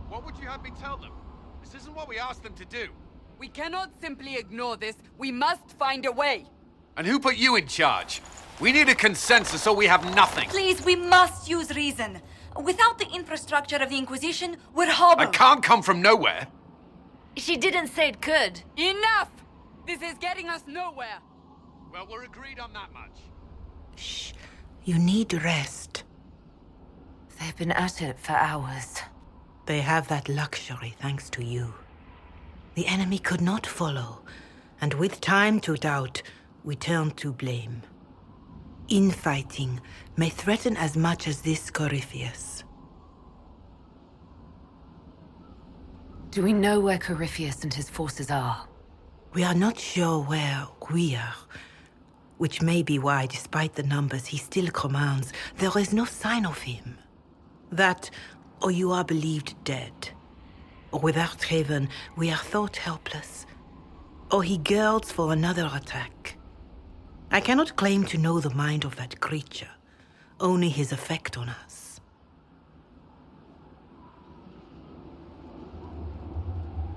What would you have me tell them? This isn't what we asked them to do. We cannot simply ignore this. We must find a way. And who put you in charge? We need a consensus or we have nothing. Please, we must use reason. Without the infrastructure of the Inquisition, we're hobbled. I can't come from nowhere. She didn't say it could. Enough! This is getting us nowhere. Well, we're agreed on that much. Shh. You need rest. They've been at it for hours. They have that luxury thanks to you. The enemy could not follow, and with time to doubt, we turn to blame. Infighting may threaten as much as this Corypheus. Do we know where Corypheus and his forces are? We are not sure where we are, which may be why, despite the numbers he still commands, there is no sign of him. That, or you are believed dead. Or without Haven, we are thought helpless. Or he girds for another attack. I cannot claim to know the mind of that creature, only his effect on us.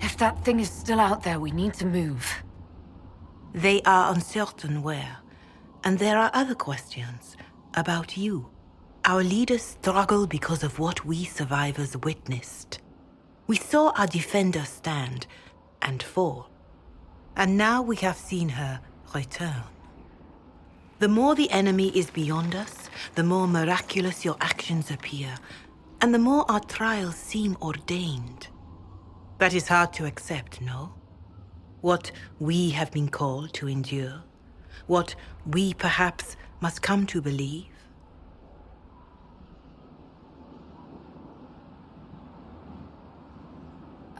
If that thing is still out there, we need to move. They are uncertain where, and there are other questions about you. Our leaders struggle because of what we survivors witnessed. We saw our defender stand and fall, and now we have seen her return. The more the enemy is beyond us, the more miraculous your actions appear, and the more our trials seem ordained. That is hard to accept, no? What we have been called to endure, what we perhaps must come to believe.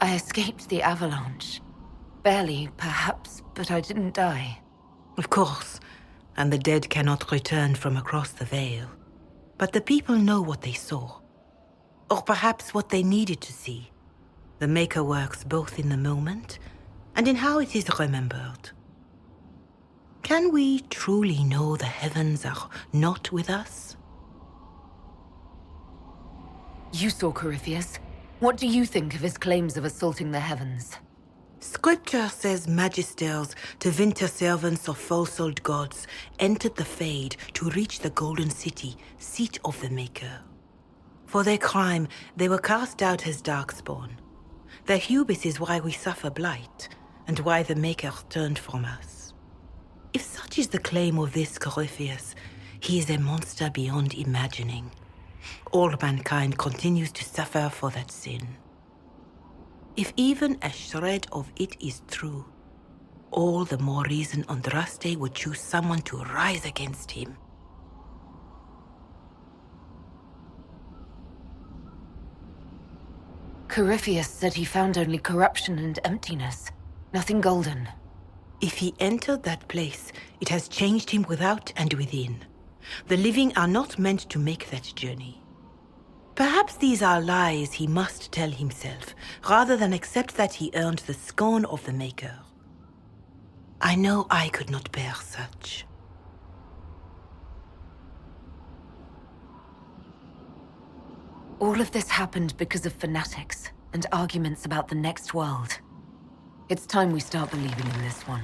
I escaped the avalanche. Barely, perhaps, but I didn't die. Of course, and the dead cannot return from across the veil. But the people know what they saw. Or perhaps what they needed to see. The Maker works both in the moment and in how it is remembered. Can we truly know the heavens are not with us? You saw Corypheus. What do you think of his claims of assaulting the heavens? Scripture says magisters, to winter servants of false-old gods, entered the Fade to reach the Golden City, seat of the Maker. For their crime, they were cast out as darkspawn. Their hubris is why we suffer blight, and why the Maker turned from us. If such is the claim of this Corypheus, he is a monster beyond imagining. All mankind continues to suffer for that sin. If even a shred of it is true, all the more reason Andraste would choose someone to rise against him. Corypheus said he found only corruption and emptiness. Nothing golden. If he entered that place, it has changed him without and within. The living are not meant to make that journey. Perhaps these are lies he must tell himself, rather than accept that he earned the scorn of the Maker. I know I could not bear such. All of this happened because of fanatics and arguments about the next world. It's time we start believing in this one.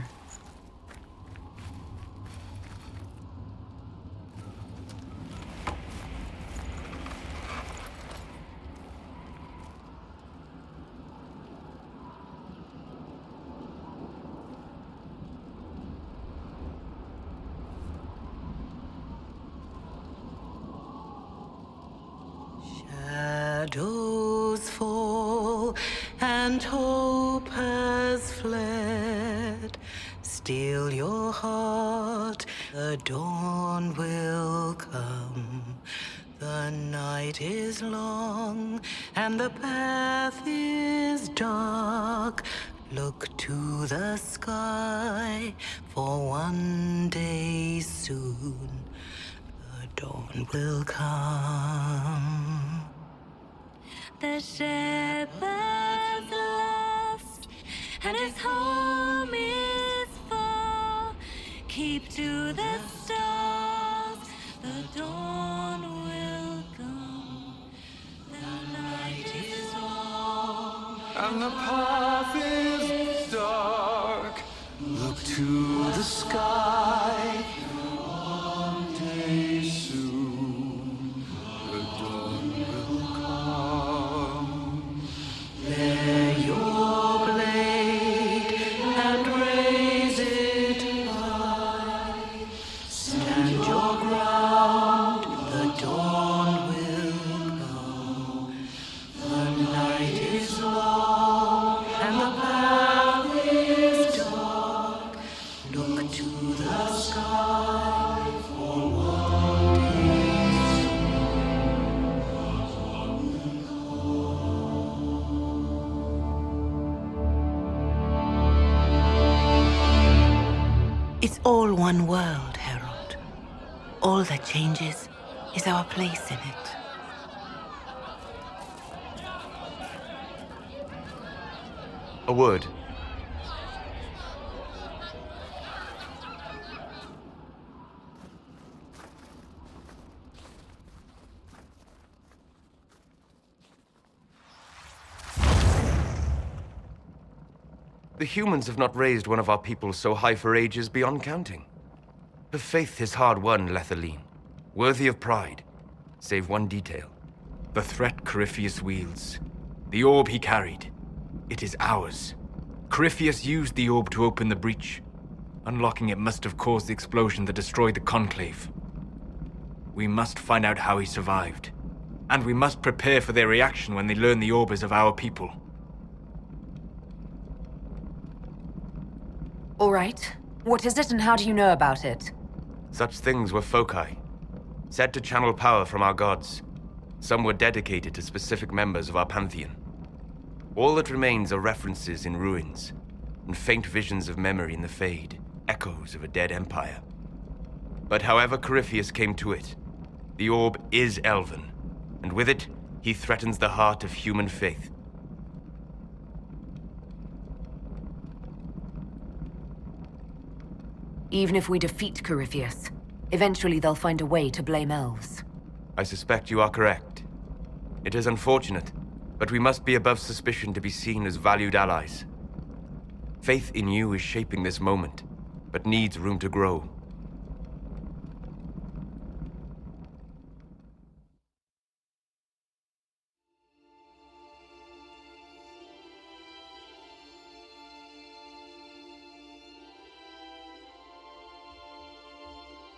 Shadows fall and hope has fled. Still your heart, the dawn will come. The night is long and the path is dark. Look to the sky, for one day soon the dawn will come. The shepherd's lost, and his home is far. Keep to the star. and the path is dark. Look to the sky. One day soon, the dawn will come. Lay your blade and raise it high. Stand your ground, the dawn will come. The night is long and the path is dark. Look to the sky for one day soon. It's all one world, Herald. All that changes is our place in it. A word. The humans have not raised one of our people so high for ages beyond counting. Her faith is hard won, Lethaline, worthy of pride, save one detail. The threat Corypheus wields. The orb he carried. It is ours. Corypheus used the orb to open the breach. Unlocking it must have caused the explosion that destroyed the Conclave. We must find out how he survived. And we must prepare for their reaction when they learn the orb is of our people. All right. What is it and how do you know about it? Such things were foci, said to channel power from our gods. Some were dedicated to specific members of our pantheon. All that remains are references in ruins, and faint visions of memory in the Fade, echoes of a dead empire. But however Corypheus came to it, the orb is elven, and with it, he threatens the heart of human faith. Even if we defeat Corypheus, eventually they'll find a way to blame elves. I suspect you are correct. It is unfortunate, but we must be above suspicion to be seen as valued allies. Faith in you is shaping this moment, but needs room to grow.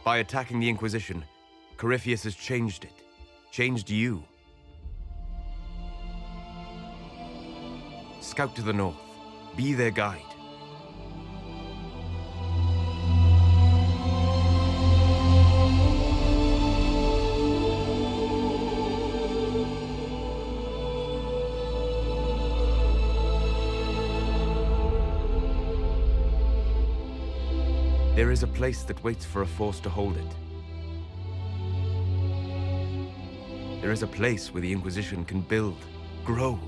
By attacking the Inquisition, Corypheus has changed it. Changed you. Scout to the north. Be their guide. There is a place that waits for a force to hold it. There is a place where the Inquisition can build, grow.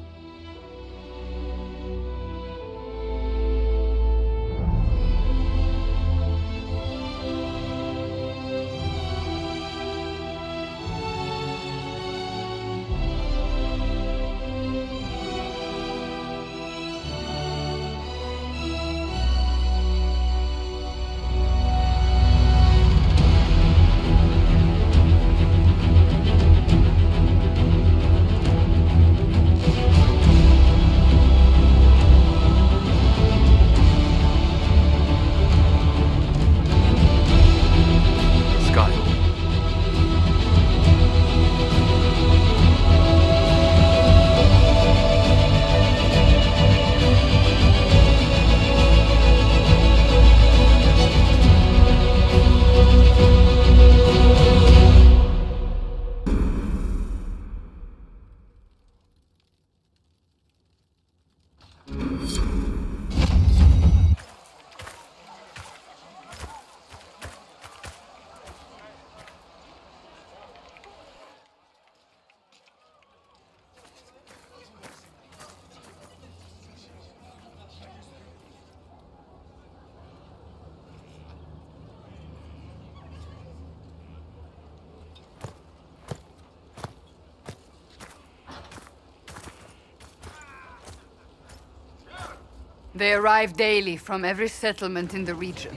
They arrive daily from every settlement in the region.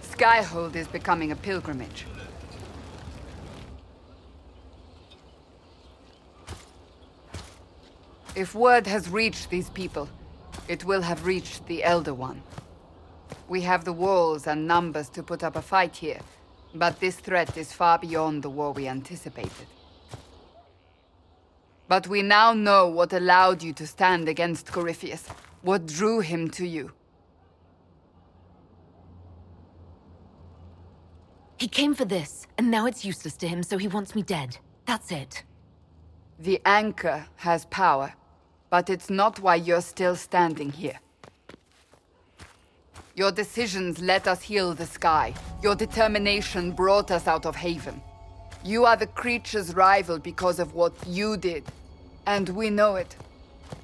Skyhold is becoming a pilgrimage. If word has reached these people, it will have reached the Elder One. We have the walls and numbers to put up a fight here, but this threat is far beyond the war we anticipated. But we now know what allowed you to stand against Corypheus, what drew him to you. He came for this, and now it's useless to him, so he wants me dead. That's it. The Anchor has power, but it's not why you're still standing here. Your decisions let us heal the sky. Your determination brought us out of Haven. You are the creature's rival because of what you did. And we know it.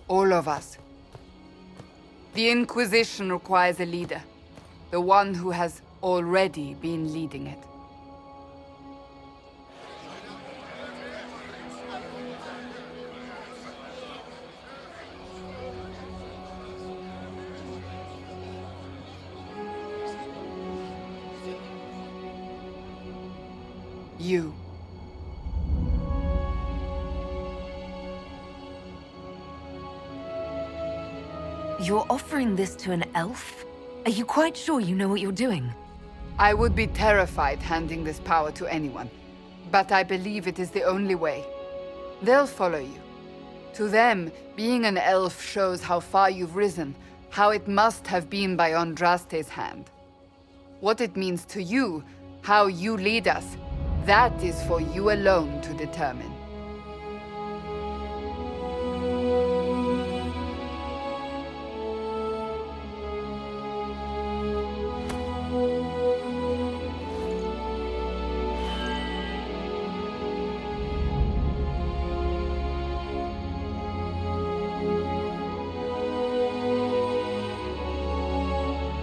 All of us. The Inquisition requires a leader. The one who has already been leading it. You. You're offering this to an elf? Are you quite sure you know what you're doing? I would be terrified handing this power to anyone, but I believe it is the only way. They'll follow you. To them, being an elf shows how far you've risen, how it must have been by Andraste's hand. What it means to you, how you lead us, that is for you alone to determine.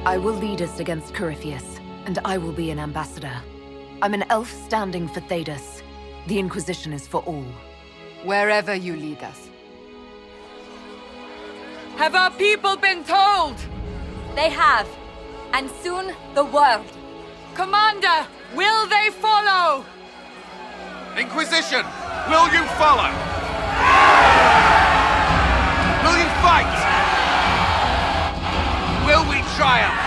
I will lead us against Corypheus, and I will be an ambassador. I'm an elf standing for Thedas. The Inquisition is for all. Wherever you lead us. Have our people been told? They have. And soon, the world. Commander, will they follow? Inquisition, will you follow? Will you fight? Will we triumph?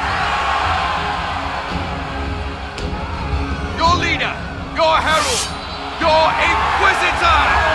Your leader, your herald, your Inquisitor!